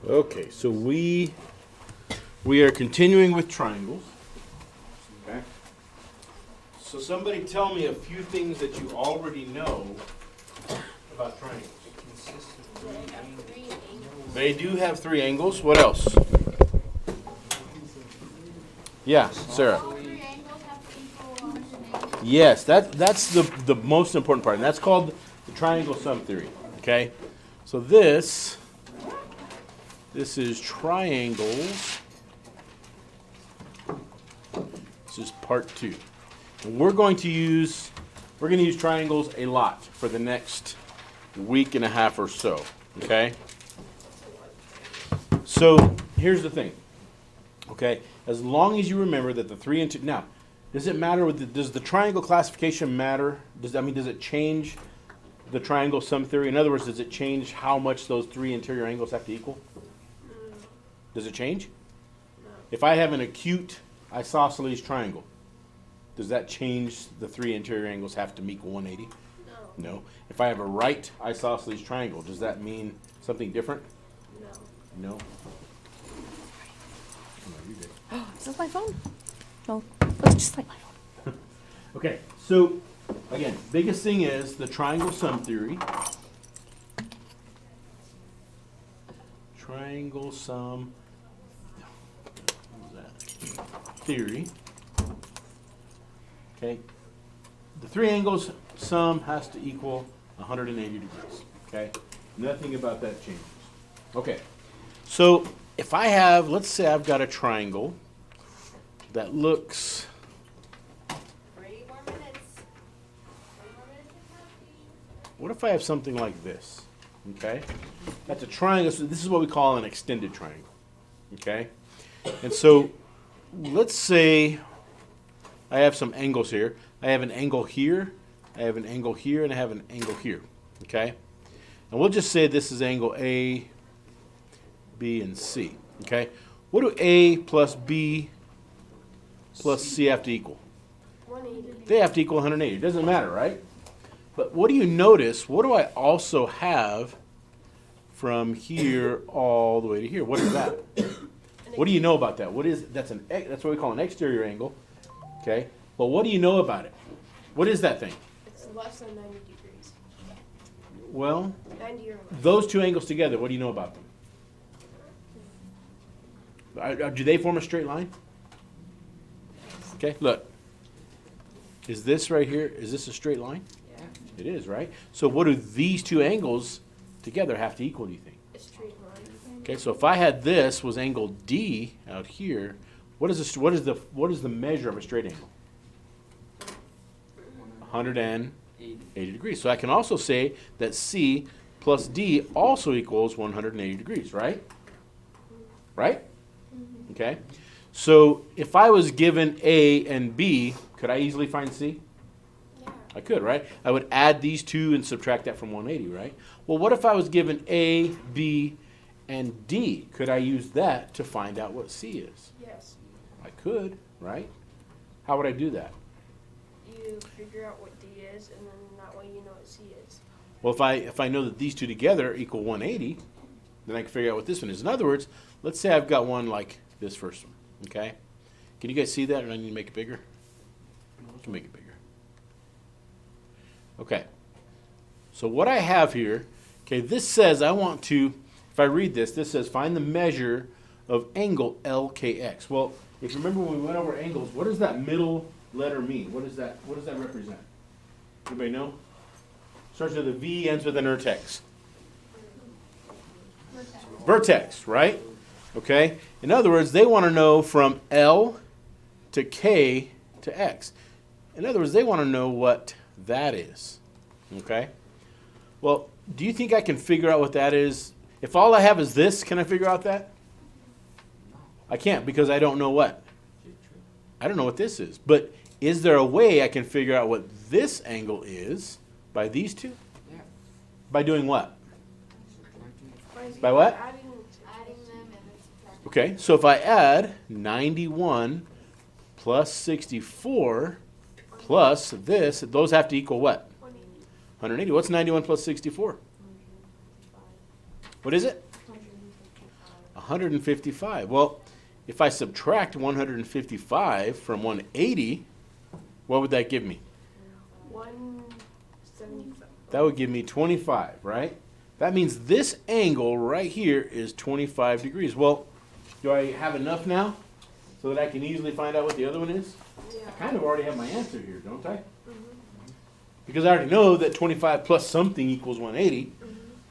Okay, so we are continuing with triangles. Okay. So somebody tell me a few things that you already know about triangles. They do have three angles. What else? Yeah, Sarah. Yes, that's the most important part, and that's called the triangle sum theory. Okay, so this is triangles. This is part 2. And we're going to use triangles a lot for the next week and a half or so. Okay? So here's the thing. Okay, as long as you remember that the 3 and 2 now, does it matter does the triangle classification matter? Does it change the triangle sum theory? In other words, does it change how much those 3 interior angles have to equal? Does it change? No. If I have an acute isosceles triangle, does that change the 3 interior angles have to equal 180? No. No. If I have a right isosceles triangle, does that mean something different? No. No. Oh, is this my phone? No. Let's just like my phone. Okay, so again, biggest thing is the triangle sum theory. Triangle sum theory. Okay, the 3 angles sum has to equal 180 degrees. Okay, nothing about that changes. Okay, so if I have, let's say I've got a triangle that looks. 3 more minutes. 3 more minutes. What if I have something like this? Okay, that's a triangle. So this is what we call an extended triangle. Okay, and so let's say I have some angles here. I have an angle here, I have an angle here, and I have an angle here. Okay, and we'll just say this is angle A, B, and C. Okay, what do A plus B plus C have to equal? 180. They have to equal 180. It doesn't matter, right? But what do you notice? What do I also have from here all the way to here? What is that? What do you know about that? That's what we call an exterior angle. Okay? But what do you know about it? What is that thing? It's less than 90 degrees. Well, 90 or less. those two angles together, what do you know about them? Do they form a straight line? Okay, look. Is this right here, is this a straight line? Yeah. It is, right? So what do these two angles together have to equal, do you think? A straight line. Okay, so if I had this was angle D out here, what is the measure of a straight angle? 180 degrees. So I can also say that C plus D also equals 180 degrees, right? Right? Okay. So if I was given A and B, could I easily find C? Yeah. I could, right? I would add these two and subtract that from 180, right? Well, what if I was given A, B, and D? Could I use that to find out what C is? Yes. I could, right? How would I do that? You figure out what D is, and then that way you know what C is. Well, if I know that these two together equal 180, then I can figure out what this one is. In other words, let's say I've got one like this first one, okay? Can you guys see that, or do I need to make it bigger? I can make it bigger. Okay. So what I have here, okay, this says I want to, if I read this, this says find the measure of angle LKX. Well, if you remember when we went over angles, what does that middle letter mean? What does that represent? Anybody know? Starts with a V, ends with an vertex. Vertex, right? Okay? In other words, they want to know from L to K to X. In other words, they want to know what that is. Okay? Well, do you think I can figure out what that is? If all I have is this, can I figure out that? I can't, because I don't know what. I don't know what this is. But is there a way I can figure out what this angle is by these two? Yeah. By doing what? By By what? Adding Adding them and then subtracting. Okay, so if I add 91 plus 64 plus this, those have to equal what? 180. 180. What's 91 plus 64? What is it? 155. Well, if I subtract 155 from 180, what would that give me? 175. That would give me 25, right? That means this angle right here is 25 degrees. Well, do I have enough now so that I can easily find out what the other one is? Yeah. I kind of already have my answer here, don't I? Because I already know that 25 plus something equals 180.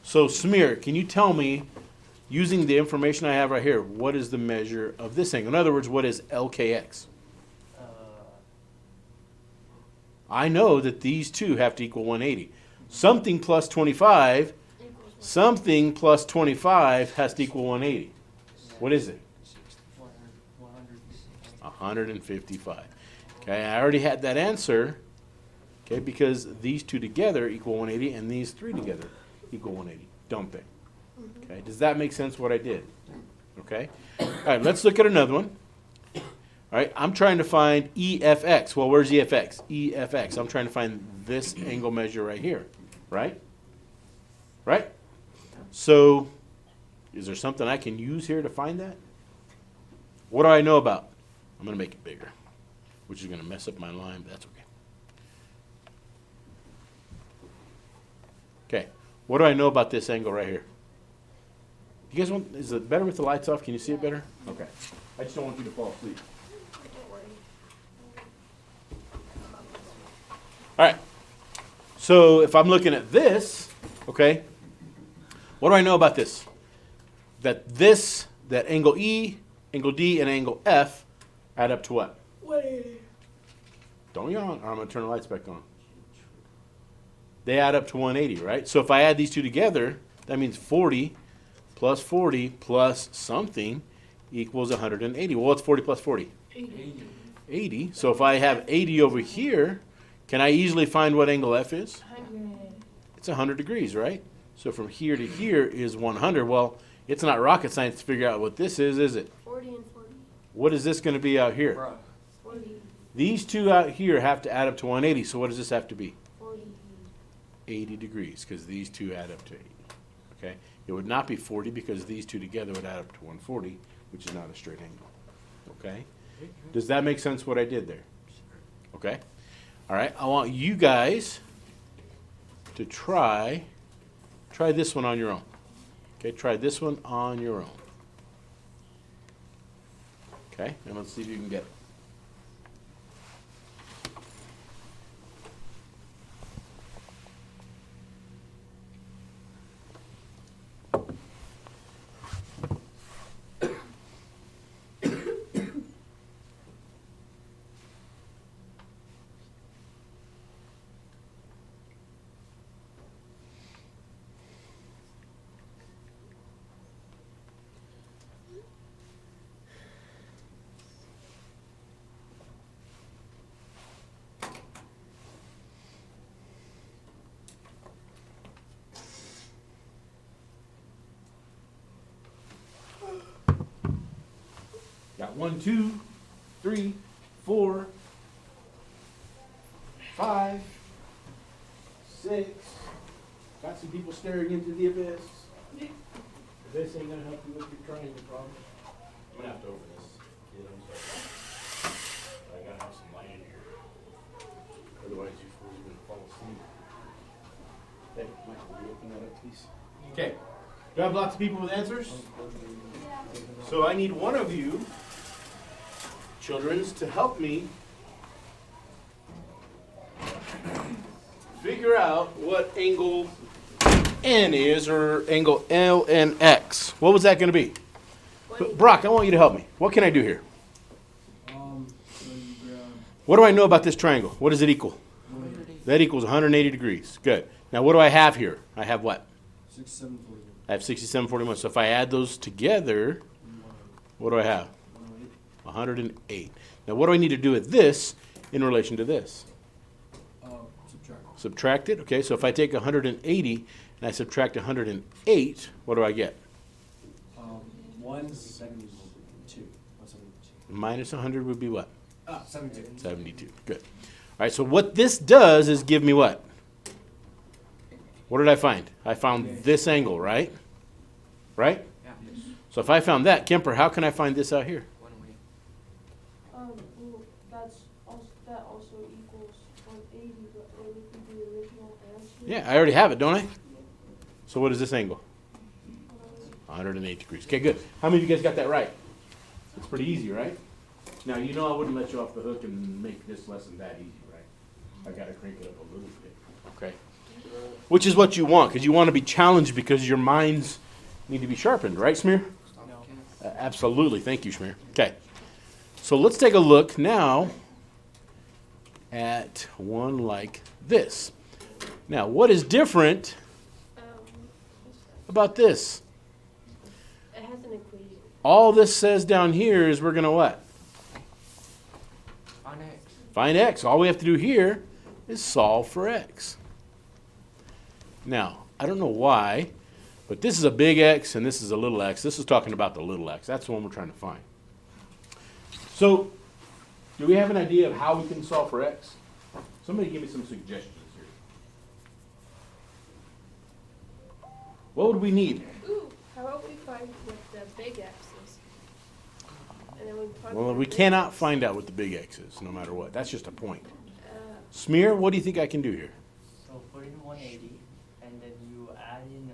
So, Smear, can you tell me, using the information I have right here, what is the measure of this angle? In other words, what is LKX? I know that these two have to equal 180. Something plus 25, something plus 25 has to equal 180. What is it? 155. Okay, I already had that answer. Okay, because these two together equal 180 and these three together equal 180, don't they? Okay, does that make sense what I did? Okay, all right, let's look at another one. All right, I'm trying to find EFX. Well, where's EFX? EFX, I'm trying to find this angle measure right here, right? Right? So, is there something I can use here to find that? What do I know about? I'm going to make it bigger, which is going to mess up my line, but that's okay. Okay, what do I know about this angle right here? You guys want, is it better with the lights off? Can you see it better? Okay. I just don't want you to fall asleep. Don't worry. All right. So if I'm looking at this, okay, what do I know about this? That angle E, angle D, and angle F add up to what? 180. Don't yawn, or I'm going to turn the lights back on. They add up to 180, right? So if I add these two together, that means 40 plus something equals 180. Well, what's 40 plus 40? 80. So if I have 80 over here, can I easily find what angle F is? 100. It's 100 degrees, right? So from here to here is 100. Well, it's not rocket science to figure out what this is it? 40 and 40. What is this going to be out here? 40. These two out here have to add up to 180. So what does this have to be? 40. 80 degrees, because these two add up to 80. Okay? It would not be 40 because these two together would add up to 140, which is not a straight angle. Okay? Does that make sense what I did there? Okay? All right. I want you guys to try this one on your own. Okay? Try this one on your own. Okay? And let's see if you can get it. Got 1, 2, 3, 4, 5, 6. Got some people staring into the abyss. This ain't gonna help you with your triangle problem. I'm gonna have to open this. I gotta have some light in here. Otherwise, you fools are gonna fall asleep. Hey, Michael, will you open that up, please? Okay. Do I have lots of people with answers? So I need one of you, childrens, to help me figure out what angle N is, or angle L and X. What was that going to be? Brock, I want you to help me. What can I do here? What do I know about this triangle? What does it equal? That equals 180 degrees. Good. Now what do I have here? I have what? 6741. I have 6741. So if I add those together, what do I have? 108. Now what do I need to do with this in relation to this? Subtract. Subtract it. Okay, so if I take 180 and I subtract 108, what do I get? 172. 172. Minus 100 would be what? 72. 72. Good. All right, so what this does is give me what? What did I find? I found this angle, right? Right? Yeah. So if I found that, Kemper, how can I find this out here? Well, that also equals 180, but then we can do the original answer. Yeah, I already have it, don't I? So what is this angle? 108 degrees. Okay, good. How many of you guys got that right? It's pretty easy, right? Now, you know I wouldn't let you off the hook and make this lesson that easy, right? I gotta crank it up a little bit, okay? Which is what you want, because you want to be challenged because your minds need to be sharpened, right, Smear? Absolutely. Thank you, Shmear. Okay. So let's take a look now at one like this. Now, what is different about this? It has an equation. All this says down here is we're going to what? On X. Find x. All we have to do here is solve for x. Now, I don't know why, but this is a big X and this is a little x. This is talking about the little x. That's the one we're trying to find. So, do we have an idea of how we can solve for x? Somebody give me some suggestions here. What would we need? Ooh, how about we find what the big X is? And then we plug Well, the we big cannot X. find out what the big X is, no matter what. That's just a point. Uh, Smear, what do you think I can do here? So put in 180, and then you add in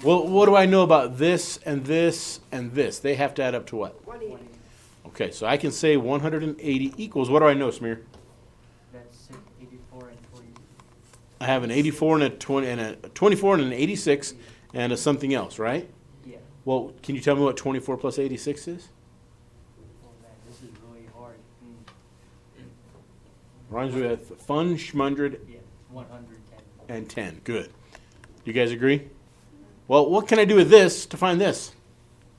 Well, what do I know about this and this and this? They have to add up to what? 180. 180. Okay, so I can say 180 equals, what do I know, Smear? That's 84 and 40. I have an 84 and a 20 and a 24 and an 86 and a something else, right? Yeah. Well, can you tell me what 24 plus 86 is? Oh man, this is really hard. Rhymes with fun, schmundred, Yeah, 110. and 10. Good. You guys agree? Well, what can I do with this to find this?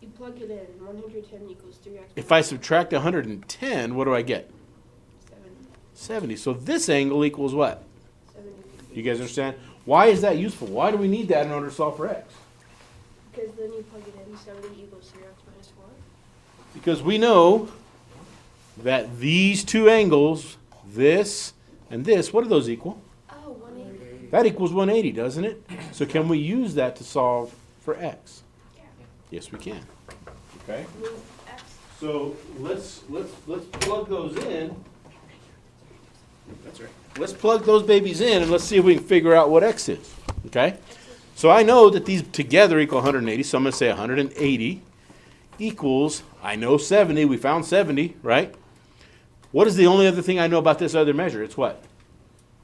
You plug it in. 110 equals 3x. If I subtract 110, what do I get? 70. 70. So this angle equals what? 70. You guys understand? Why is that useful? Why do we need that in order to solve for x? Because then you plug it in. 70 equals 3x minus 4. Because we know that these two angles, this and this, what do those equal? Oh, 180. That equals 180, doesn't it? So can we use that to solve for x? Yeah. Yes, we can. Okay. Move X. So let's plug those in. That's right. Let's plug those babies in and let's see if we can figure out what x is. Okay? So I know that these together equal 180, so I'm going to say 180 equals, I know 70, we found 70, right? What is the only other thing I know about this other measure? It's what?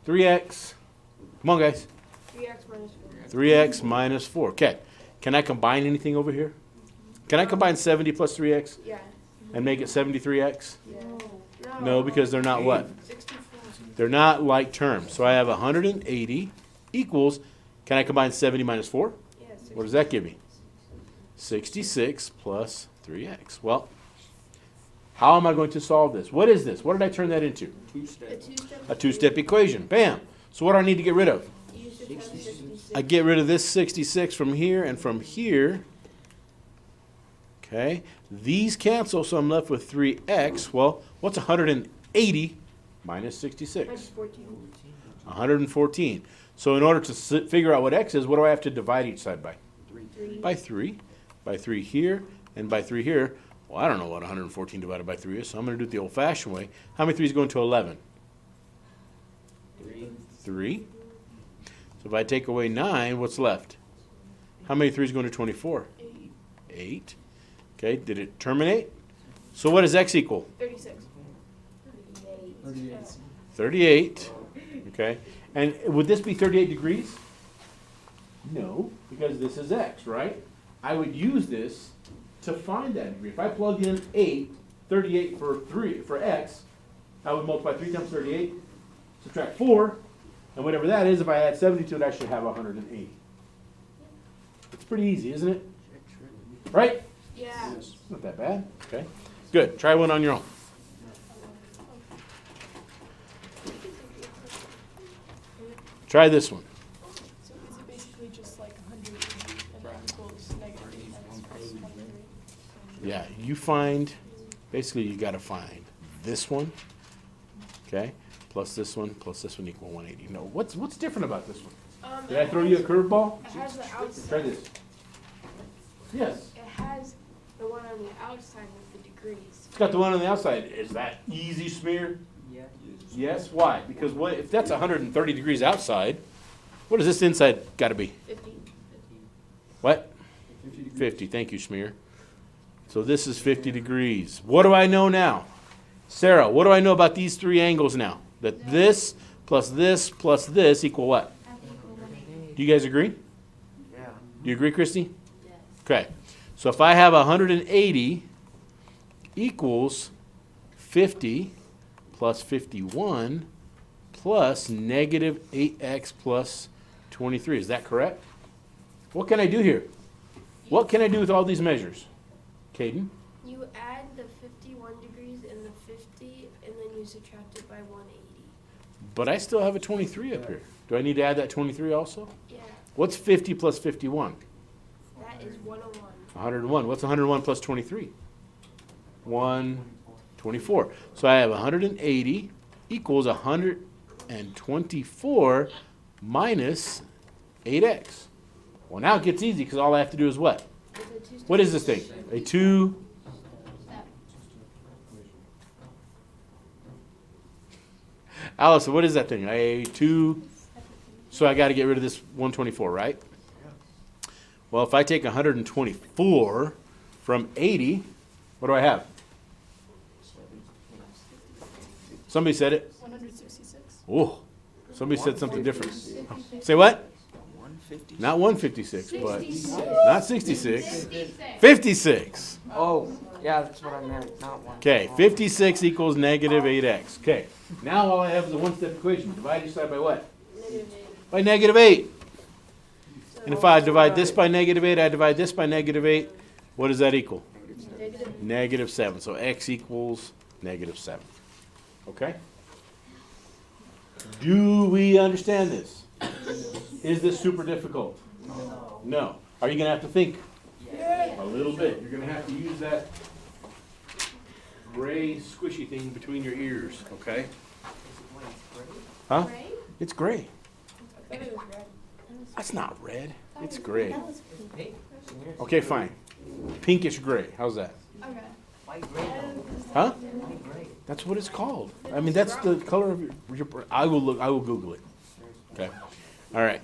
3x. Come on, guys. 3x minus 4. 3x minus 4. Okay. Can I combine anything over here? Can I combine 70 plus 3x Yeah. and make it 73x? Yeah. No, because they're not what? 64. They're not like terms. So I have 180 equals, can I combine 70 minus 4? Yeah, What does that give me? 66 plus 3x. Well, how am I going to solve this? What is this? What did I turn that into? A two-step equation. Bam. So what do I need to get rid of? You should have 66. I get rid of this 66 from here and from here. Okay. These cancel, so I'm left with 3x. Well, what's 180 minus 66? Minus 14. 114. So in order to figure out what x is, what do I have to divide each side by? 3. By 3. By 3 here and by 3 here. Well, I don't know what 114 divided by 3 is, so I'm going to do it the old-fashioned way. How many 3's go into 11? 3. So if I take away 9, what's left? How many 3's go into 24? 8. 8. Okay, did it terminate? So what does x equal? 36. 38. 38. Okay. And would this be 38 degrees? No, because this is x, right? I would use this to find that degree. If I plug in 38 for x, I would multiply 3 times 38, subtract 4, and whatever that is, if I add 70 to it, I should have 180. It's pretty easy, isn't it? Right? Yeah. It's not that bad. Okay. Good. Try one on your own. Try this one. So is it basically just like 180 and then equals negative 10 plus 23? Yeah, you find, basically you got to find this one, okay, plus this one equal 180. No, what's different about this one? Did I throw you a curveball? It has the outside. Try this. Yes. It has on the outside with the degrees. It's got the one on the outside. Is that easy, Smear? Yeah. Yes. Why? Because what if that's 130 degrees outside? What does this inside got to be? 50. What? 50. Thank you, Smear. So this is 50 degrees. What do I know now? Sarah, what do I know about these three angles now? That this plus this equal what? Do you guys agree? Yeah. Do you agree, Christy? Yes. Okay. So if I have 180 equals 50 plus 51 plus negative 8x plus 23. Is that correct? What can I do here? What can I do with all these measures? Caden? You add the 51 degrees and the 50, and then you subtract it by 180. But I still have a 23 up here. Do I need to add that 23 also? Yeah, What's 50 plus 51? that is 101. 101. What's 101 plus 23? 124. So I have 180 equals 124 minus 8x. Well, now it gets easy because all I have to do is what? It's a two-step What is this thing? A 2. Allison, what is that thing? A 2. So I got to get rid of this 124, right? Well, if I take 124 from 80, what do I have? Somebody said it. 166. Oh, somebody said something different. Say what? 150. Not 156, but 66. not 66. 56. Oh, yeah, that's what I meant, not one. Okay, 56 equals negative 8x. Okay, now all I have is a one-step equation. Divide each side by what? By negative 8. And if I divide this by negative 8, I divide this by negative 8, what does that equal? Negative 7. So x equals negative 7. Okay? Do we understand this? Is this super difficult? No. No. Are you going to have to think Yeah. a little bit? You're going to have to use that gray squishy thing between your ears, okay? Huh? It's gray. I thought it was red. That's not red. It's gray. Hey, Okay, fine. Pinkish gray. How's that? Okay. why gray though? Huh? Why gray? That's what it's called. I mean, that's the color of your I will Google it. Okay. All right.